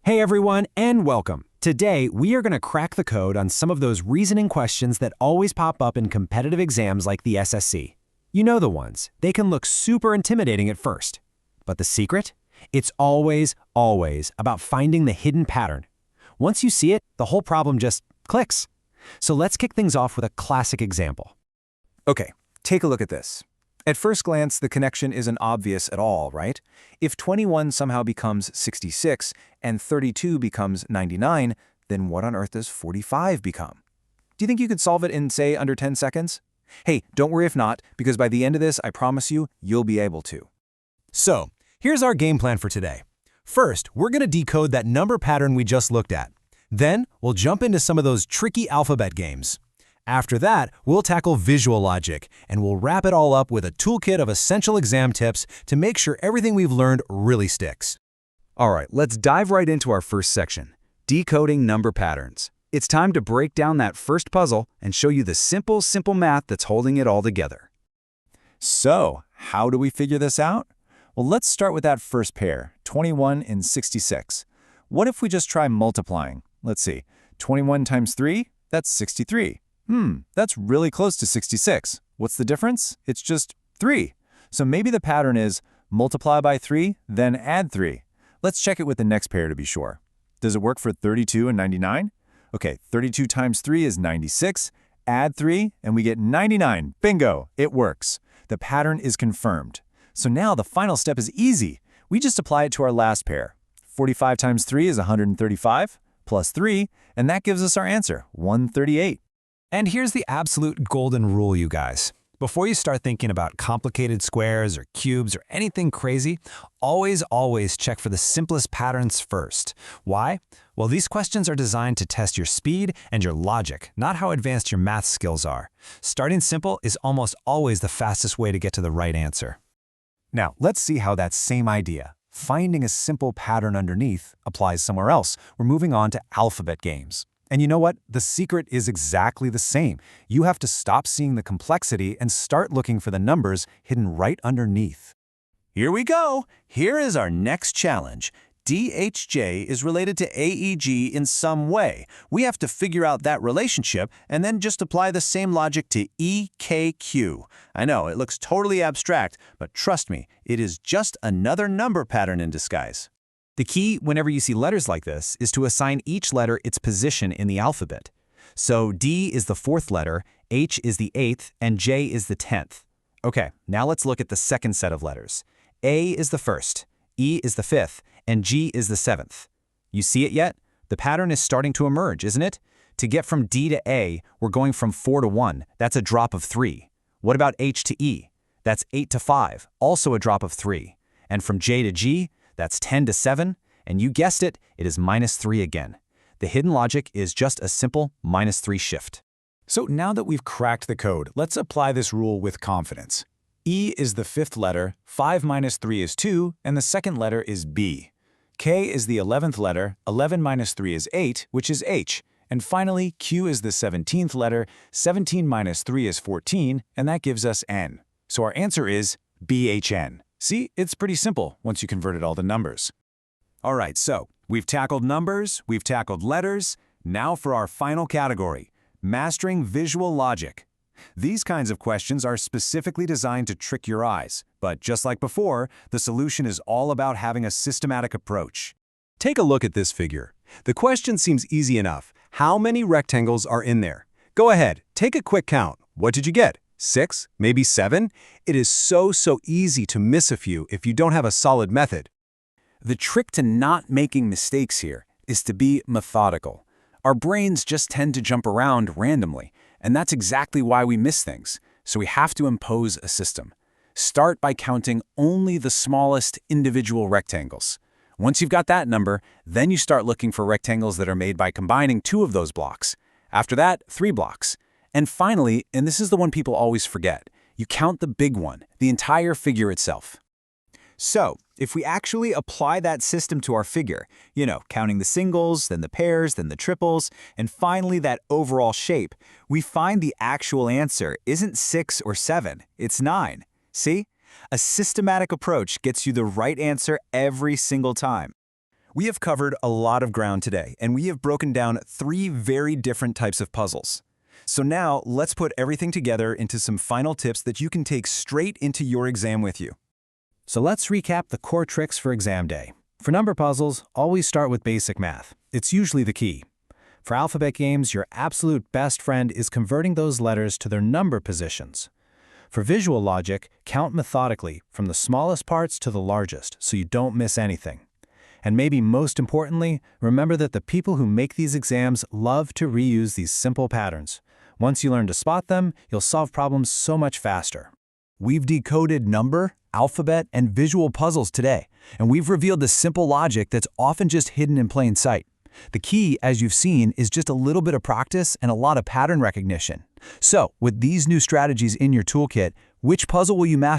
Hey everyone, and welcome. Today, we are going to crack the code on some of those reasoning questions that always pop up in competitive exams like the SSC. You know the ones. They can look super intimidating at first. But the secret? It's always about finding the hidden pattern. Once you see it, the whole problem just clicks. So let's kick things off with a classic example. Okay, take a look at this. At first glance, the connection isn't obvious at all, right? If 21 somehow becomes 66 and 32 becomes 99, then what on earth does 45 become? Do you think you could solve it in, say, under 10 seconds? Hey, don't worry if not, because by the end of this, I promise you, you'll be able to. So, here's our game plan for today. First, we're going to decode that number pattern we just looked at. Then, we'll jump into some of those tricky alphabet games. After that, we'll tackle visual logic, and we'll wrap it all up with a toolkit of essential exam tips to make sure everything we've learned really sticks. All right, let's dive right into our first section, decoding number patterns. It's time to break down that first puzzle and show you the simple math that's holding it all together. So, how do we figure this out? Well, let's start with that first pair, 21 and 66. What if we just try multiplying? Let's see, 21 times 3, that's 63. That's really close to 66. What's the difference? It's just 3. So maybe the pattern is multiply by 3, then add 3. Let's check it with the next pair to be sure. Does it work for 32 and 99? Okay, 32 times 3 is 96. Add 3, and we get 99. Bingo! It works. The pattern is confirmed. So now the final step is easy. We just apply it to our last pair. 45 times 3 is 135, plus 3, and that gives us our answer, 138. And here's the absolute golden rule, you guys. Before you start thinking about complicated squares or cubes or anything crazy, always check for the simplest patterns first. Why? Well, these questions are designed to test your speed and your logic, not how advanced your math skills are. Starting simple is almost always the fastest way to get to the right answer. Now, let's see how that same idea, finding a simple pattern underneath, applies somewhere else. We're moving on to alphabet games. And you know what? The secret is exactly the same. You have to stop seeing the complexity and start looking for the numbers hidden right underneath. Here we go. Here is our next challenge. DHJ is related to AEG in some way. We have to figure out that relationship and then just apply the same logic to EKQ. I know, it looks totally abstract, but trust me, it is just another number pattern in disguise. The key, whenever you see letters like this, is to assign each letter its position in the alphabet. So D is the 4th letter, H is the 8th, and J is the 10th. Okay, now let's look at the second set of letters. A is the 1st, E is the 5th, and G is the 7th. You see it yet? The pattern is starting to emerge, isn't it? To get from D to A, we're going from 4 to 1. That's a drop of 3. What about H to E? That's 8 to 5, also a drop of 3. And from J to G, that's 10 to 7, and you guessed it, it is -3 again. The hidden logic is just a simple -3 shift. So now that we've cracked the code, let's apply this rule with confidence. E is the 5th letter, 5 minus 3 is 2, and the second letter is B. K is the 11th letter, 11 minus 3 is 8, which is H. And finally, Q is the 17th letter, 17 minus 3 is 14, and that gives us N. So our answer is BHN. See, it's pretty simple once you converted all the numbers. All right, so we've tackled numbers, we've tackled letters. Now for our final category, mastering visual logic. These kinds of questions are specifically designed to trick your eyes, but just like before, the solution is all about having a systematic approach. Take a look at this figure. The question seems easy enough. How many rectangles are in there? Go ahead, take a quick count. What did you get? 6? Maybe 7? It is so easy to miss a few if you don't have a solid method. The trick to not making mistakes here is to be methodical. Our brains just tend to jump around randomly, and that's exactly why we miss things. So we have to impose a system. Start by counting only the smallest individual rectangles. Once you've got that number, then you start looking for rectangles that are made by combining 2 of those blocks. After that, 3 blocks. And finally, and this is the one people always forget, you count the big one, the entire figure itself. So, if we actually apply that system to our figure, counting the singles, then the pairs, then the triples, and finally that overall shape, we find the actual answer isn't 6 or 7, it's 9. See? A systematic approach gets you the right answer every single time. We have covered a lot of ground today, and we have broken down 3 very different types of puzzles. So now, let's put everything together into some final tips that you can take straight into your exam with you. So let's recap the core tricks for exam day. For number puzzles, always start with basic math. It's usually the key. For alphabet games, your absolute best friend is converting those letters to their number positions. For visual logic, count methodically from the smallest parts to the largest so you don't miss anything. And maybe most importantly, remember that the people who make these exams love to reuse these simple patterns. Once you learn to spot them, you'll solve problems so much faster. We've decoded number, alphabet, and visual puzzles today, and we've revealed the simple logic that's often just hidden in plain sight. The key, as you've seen, is just a little bit of practice and a lot of pattern recognition. So, with these new strategies in your toolkit, which puzzle will you master?